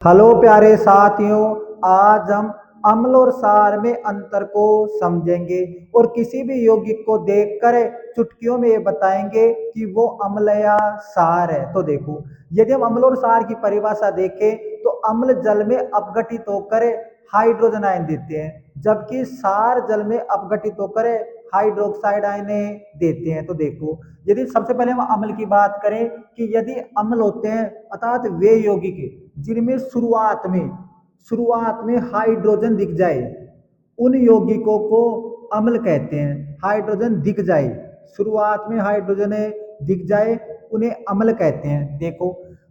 Hello प्यारे साथियों, आज हम अम्ल और सार में अंतर को समझेंगे और किसी भी यौगिक को देखकर चुटकियों में ये बताएंगे कि वो अम्ल या सार है। तो देखो, यदि हम अम्ल और सार की परिभाषा देखें तो अम्ल जल में अपघटित होकर हाइड्रोजन आयन देते हैं, जबकि सार जल में अपघटित होकर हाइड्रोक्साइड आयन देते हैं। तो देखो, यदि सबसे पहले हम अम्ल की बात करें कि यदि अम्ल होते हैं अर्थात वे यौगिक जिनमें शुरुआत में हाइड्रोजन दिख जाए, उन यौगिकों को अम्ल कहते हैं। हाइड्रोजन दिख जाए, शुरुआत में हाइड्रोजन दिख जाए, उन्हें अम्ल कहते हैं। देखो,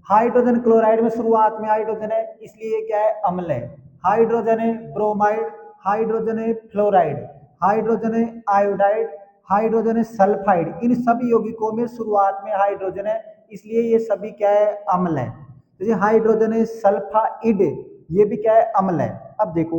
हाइड्रोजन क्लोराइड में शुरुआत में हाइड्रोजन है, इसलिए क्या है, अम्ल है। हाइड्रोजन है ब्रोमाइड, हाइड्रोजन है फ्लोराइड, हाइड्रोजन है आयोडाइड, हाइड्रोजन है सल्फाइड, इन सभी यौगिकों में शुरुआत में हाइड्रोजन है, इसलिए ये सभी क्या है, अम्ल है। जैसे हाइड्रोजन है सल्फाइड, ये भी क्या है, अम्ल है। अब देखो,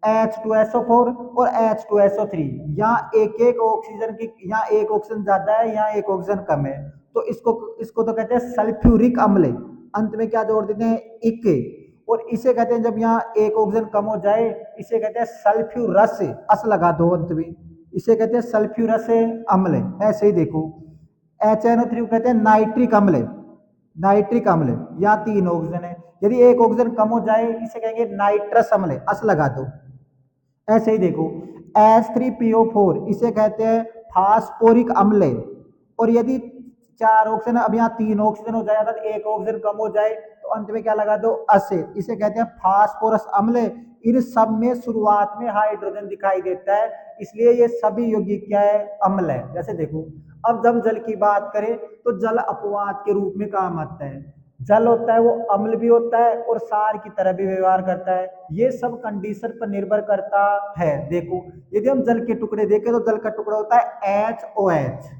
H2SO4 और H2SO3, यहाँ एक एक ऑक्सीजन की, यहाँ एक ऑक्सीजन ज्यादा है, यहाँ एक ऑक्सीजन कम है, तो इसको इसको तो कहते हैं सल्फ्यूरिक अम्ल। अंत में क्या जोड़ देते हैं, इक। और इसे कहते हैं, जब यहाँ एक ऑक्सीजन कम हो जाए, इसे कहते हैं सल्फ्यूरस, अस लगा दो अंत में, इसे कहते हैं सल्फ्यूरस अम्ल। ऐसे ही देखो, HNO3 कहते हैं नाइट्रिक अम्ल। नाइट्रिक अम्ल, यहाँ तीन ऑक्सीजन है, यदि एक ऑक्सीजन कम हो जाए इसे कहेंगे नाइट्रस अम्ल, अस लगा दो। ऐसे ही देखो, H3PO4 इसे कहते हैं फास्फोरिक अम्ल। और यदि चार ऑक्सीजन, अब यहाँ तीन ऑक्सीजन हो जाए, अर्थात एक ऑक्सीजन कम हो जाए, तो अंत में क्या लगा दो, अस, इसे कहते हैं फास्फोरस अम्ल। इन सब में शुरुआत में हाइड्रोजन दिखाई देता है, इसलिए ये सभी यौगिक क्या है, अम्ल है। जैसे देखो, अब जब जल की बात करें तो जल अपवाद के रूप में काम आता है। जल होता है वो अम्ल भी होता है और सार की तरह भी व्यवहार करता है, ये सब कंडीशन पर निर्भर करता है। देखो, यदि हम जल के टुकड़े देखें तो जल का टुकड़ा होता है HOH,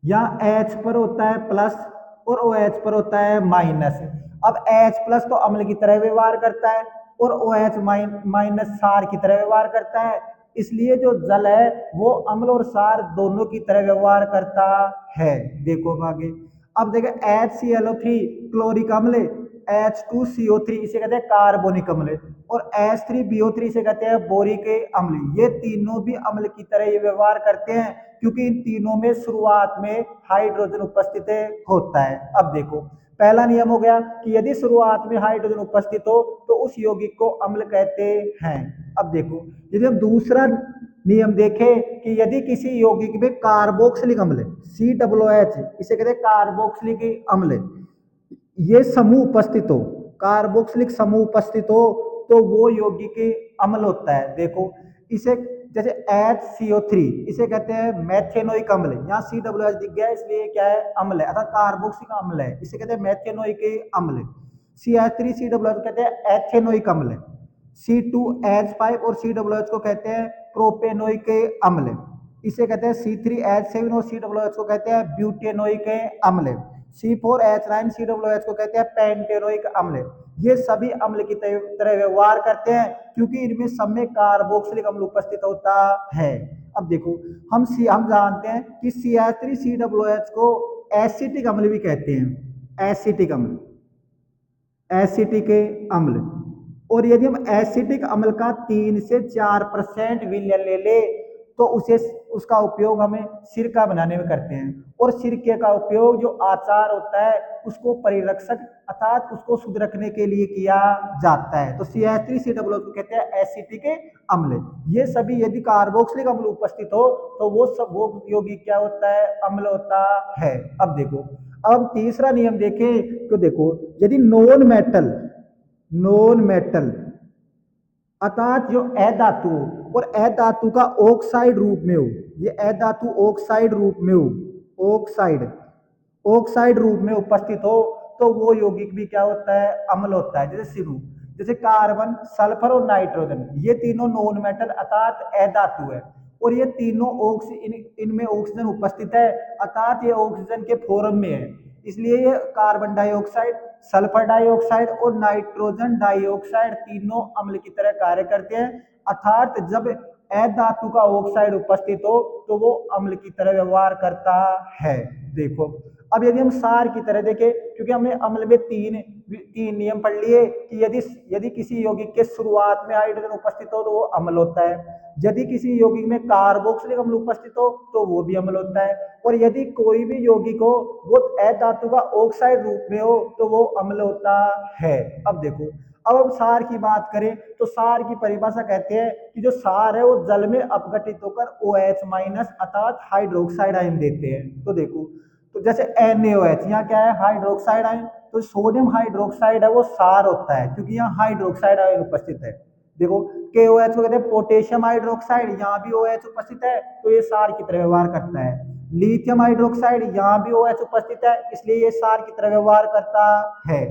यहाँ H पर होता है प्लस और OH पर होता है माइनस। अब H प्लस तो अम्ल की तरह व्यवहार करता है और OH माइनस सार की तरह व्यवहार करता है, इसलिए जो जल है वो अम्ल और सार दोनों की तरह व्यवहार करता है। देखो आगे, अब देखें HClO3 क्लोरिक अम्ल, H2CO3 इसे कहते हैं कार्बोनिक अम्ल, और H3BO3 इसे कहते हैं बोरिक अम्ल। ये तीनों भी अम्ल की तरह ये व्यवहार करते हैं, क्योंकि इन तीनों में शुरुआत में हाइड्रोजन उपस्थित होता है। अब देखो, पहला नियम हो गया कि यदि शुरुआत में हाइड्रोजन उपस्थित हो तो उस यौगिक को अम्ल कहते हैं। अब देखो, यदि हम दूसरा नियम देखें कि यदि किसी यौगिक में कार्बोक्सिलिक अम्ल, COOH इसे कहते हैं कार्बोक्सिलिक अम्ल, ये समूह उपस्थित हो, कार्बोक्सिलिक समूह उपस्थित हो, तो वो यौगिक अम्ल होता है। देखो, इसे जैसे HCO3 इसे कहते हैं मैथेनोइक अम्ल, यहाँ COOH दिख गया इसलिए क्या है, अम्ल है, अर्थात कार्बोक्सिलिक अम्ल है, इसे कहते हैं मैथेनोइक अम्ल। CH3COOH कहते हैं एथेनोइक अम्ल। C2H5 और COOH को कहते हैं प्रोपेनोइक अम्ल। इसे कहते हैं C3H7 और COOH को कहते हैं ब्यूटेनोइक अम्ल। C4H9 COOH को कहते हैं पेंटेनोइक अम्ल। ये सभी अम्ल की तरह व्यवहार करते हैं, क्योंकि इनमें सब में कार्बोक्सिलिक अम्ल उपस्थित होता है। अब देखो, हम जानते हैं कि CH3COOH को एसिटिक अम्ल भी कहते हैं, एसिटिक अम्ल, एसिटिक अम्ल। और यदि हम एसिटिक अम्ल का 3 से 4% विलयन ले ले तो उसे, उसका उपयोग हमें सिरका बनाने में करते हैं, और सिरके का उपयोग जो आचार होता है उसको परिरक्षक अर्थात उसको शुद्ध रखने के लिए किया जाता है। तो CH3COOH को कहते हैं एसिटिक अम्ल। ये सभी यदि कार्बोक्सिलिक अम्ल उपस्थित हो तो वो यौगिक क्या होता है, अम्ल होता है। अब देखो, अब तीसरा नियम देखें तो देखो, यदि नॉन मेटल अर्थात जो अधातु और अधातु का ऑक्साइड रूप में हो, ये अधातु ऑक्साइड रूप में हो, ऑक्साइड रूप में उपस्थित हो, तो वो यौगिक भी क्या होता है, अम्ल होता है। जैसे सिरू, जैसे कार्बन, सल्फर और नाइट्रोजन, ये तीनों नॉन मेटल अर्थात अधातु है, और ये तीनों इनमें ऑक्सीजन उपस्थित है, अर्थात ये ऑक्सीजन के फॉर्म में है, इसलिए ये कार्बन डाइऑक्साइड, सल्फर डाइऑक्साइड और नाइट्रोजन डाइऑक्साइड तीनों अम्ल की तरह कार्य करते हैं। अर्थात जब अधातु का ऑक्साइड उपस्थित हो तो वो अम्ल की तरह व्यवहार करता है। देखो, अब यदि हम सार की तरह देखें, क्योंकि हमने अम्ल में तीन नियम पढ़ लिए कि यदि यदि किसी यौगिक के शुरुआत में हाइड्रोजन उपस्थित हो तो वो अम्ल होता है, यदि किसी यौगिक में कार्बोक्सिलिक अम्ल उपस्थित हो तो वो भी अम्ल होता है, और यदि कोई भी यौगिक हो वो अधातु का ऑक्साइड रूप में हो तो वो अम्ल होता है। अब देखो, अब हम सार की बात करें तो सार की परिभाषा कहते हैं कि जो सार है वो जल में अपघटित होकर OH माइनस अर्थात हाइड्रोक्साइड आयन देते हैं। तो देखो, तो जैसे NaOH, यहाँ क्या है, हाइड्रोक्साइड आयन, तो सोडियम हाइड्रोक्साइड है वो सार होता है क्योंकि यहाँ हाइड्रोक्साइड आयन उपस्थित है। देखो, KOH को कहते हैं पोटेशियम हाइड्रोक्साइड, यहाँ भी OH उपस्थित है तो ये सार की तरह व्यवहार करता है। लिथियम हाइड्रोक्साइड, यहाँ भी OH उपस्थित है इसलिए ये सार की तरह व्यवहार करता है।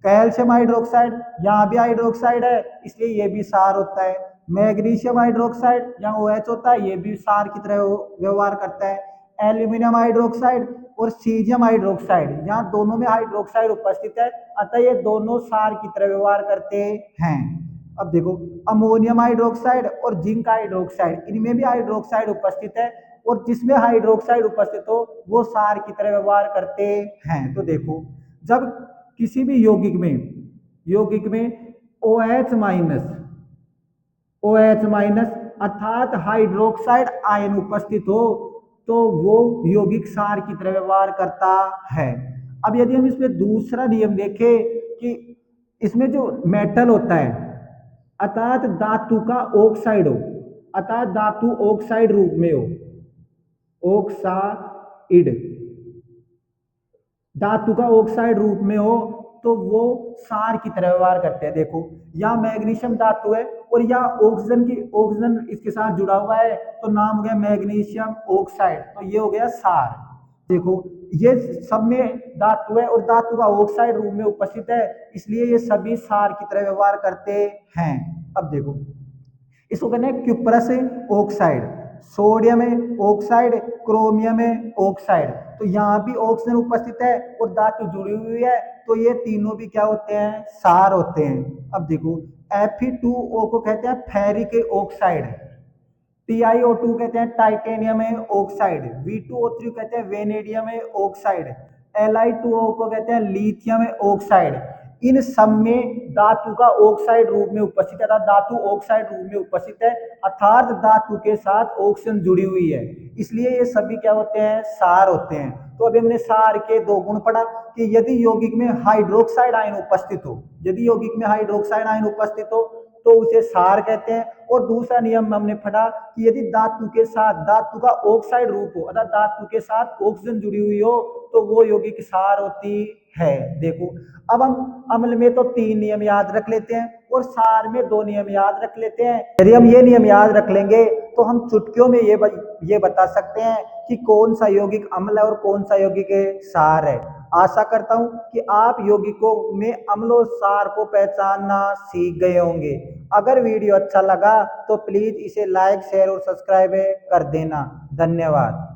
कैल्शियम हाइड्रोक्साइड, यहाँ भी हाइड्रोक्साइड है इसलिए ये भी सार होता है। मैग्नीशियम हाइड्रोक्साइड, यहाँ OH होता है, ये भी सार की तरह व्यवहार करता है। एल्यूमिनियम हाइड्रोक्साइड और सीजियम हाइड्रोक्साइड, यहाँ दोनों में हाइड्रोक्साइड उपस्थित है, अतः ये दोनों सार की तरह व्यवहार करते हैं। अब देखो, अमोनियम हाइड्रोक्साइड और जिंक हाइड्रोक्साइड, इनमें भी हाइड्रोक्साइड उपस्थित है, और जिसमें हाइड्रोक्साइड उपस्थित हो वो सार की तरह व्यवहार करते हैं। तो देखो, जब किसी भी यौगिक में OH माइनस अर्थात हाइड्रोक्साइड आयन उपस्थित हो तो वो यौगिक सार की तरह व्यवहार करता है। अब यदि हम इसमें दूसरा नियम देखें कि इसमें जो मेटल होता है अर्थात धातु का ऑक्साइड हो, अर्थात धातु ऑक्साइड रूप में हो, ऑक्साइड धातु का ऑक्साइड रूप में हो तो वो सार की तरह व्यवहार करते हैं। देखो, यहाँ मैग्नीशियम धातु है और यहाँ ऑक्सीजन इसके साथ जुड़ा हुआ है तो नाम हो गया मैग्नीशियम ऑक्साइड, तो ये हो गया सार। देखो, ये सब में धातु है और धातु का ऑक्साइड रूप में उपस्थित है इसलिए ये सभी सार की तरह व्यवहार करते हैं। अब देखो, इसको कहते हैं cuprous oxide, sodium oxide, chromium oxide, तो यहाँ भी ऑक्सीजन उपस्थित है और धातु जुड़ी हुई है तो ये तीनों भी क्या होते हैं, सार होते हैं। अब देखो, Fe2O को कहते हैं फेरिक ऑक्साइड, TiO2 कहते हैं टाइटेनियम ऑक्साइड, V2O3 कहते हैं वेनेडियम ऑक्साइड, Li2O को कहते हैं लिथियम ऑक्साइड। इन सब में धातु का ऑक्साइड रूप में उपस्थित है, धातु ऑक्साइड रूप में उपस्थित है अर्थात धातु के साथ ऑक्सीजन जुड़ी हुई है इसलिए ये सभी क्या होते हैं, सार होते हैं। तो अभी हमने सार के दो गुण पढ़ा कि यदि यौगिक में हाइड्रोक्साइड आयन उपस्थित हो, यदि यौगिक में हाइड्रोक्साइड आयन उपस्थित हो तो उसे सार कहते हैं। और दूसरा नियम हमने पढ़ा कि यदि धातु के साथ धातु का ऑक्साइड रूप हो अर्थात धातु के साथ ऑक्सीजन जुड़ी हुई हो तो वो यौगिक सार होती है। देखो, अब हम अम्ल में तो 3 नियम याद रख लेते हैं और सार में 2 नियम याद रख लेते हैं। यदि हम ये नियम याद रख लेंगे तो हम चुटकियों में ये बता सकते हैं कि कौन सा यौगिक अम्ल है और कौन सा यौगिक सार है। आशा करता हूं कि आप यौगिकों में अम्ल और सार को पहचानना सीख गए होंगे। अगर वीडियो अच्छा लगा तो प्लीज इसे लाइक, शेयर और सब्सक्राइब कर देना। धन्यवाद।